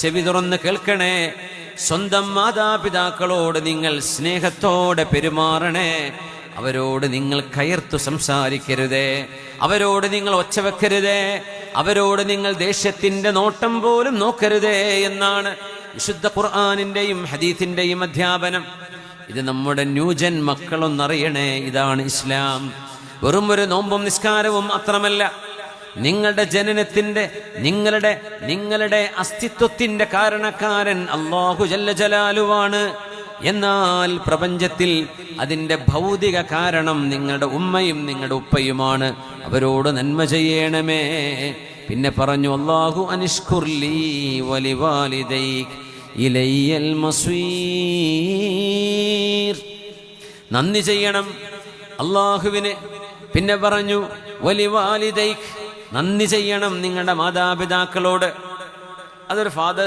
ചെവി തുറന്ന് കേൾക്കണേ. സ്വന്തം മാതാപിതാക്കളോട് നിങ്ങൾ സ്നേഹത്തോടെ പെരുമാറണേ. അവരോട് നിങ്ങൾ കയർത്തു സംസാരിക്കരുതേ, അവരോട് നിങ്ങൾ ഒച്ച വെക്കരുതേ, അവരോട് നിങ്ങൾ ദേഷ്യത്തിന്റെ നോട്ടം പോലും നോക്കരുതേ എന്നാണ് വിശുദ്ധ ഖുർആനിന്റെയും ഹദീസിന്റെയും അധ്യാപനം. ഇത് നമ്മുടെ ന്യൂജൻ മക്കളൊന്നറിയണേ. ഇതാണ് ഇസ്ലാം. വെറും ഒരു നോമ്പും നിസ്കാരവും മാത്രമല്ല. നിങ്ങളുടെ ജനനത്തിന്റെ, നിങ്ങളുടെ അസ്തിത്വത്തിന്റെ കാരണക്കാരൻ അല്ലാഹു ജല്ല ജലാലുവാണ്. എന്നാൽ പ്രപഞ്ചത്തിൽ അതിന്റെ ഭൗതിക കാരണം നിങ്ങളുടെ ഉമ്മയും നിങ്ങളുടെ ഉപ്പയുമാണ്. അവരോട് നന്മ ചെയ്യണമേ. പിന്നെ പറഞ്ഞു, അല്ലാഹു അനിഷ്കുർലി വലിവാലിദൈക് ഇലയ്യൽ മസ്വീർ. നന്ദി ചെയ്യണം അല്ലാഹുവിന്. പിന്നെ പറഞ്ഞു വലിവാലിദൈക്, നന്ദി ചെയ്യണം നിങ്ങളുടെ മാതാപിതാക്കളോട്. അതൊരു ഫാദർ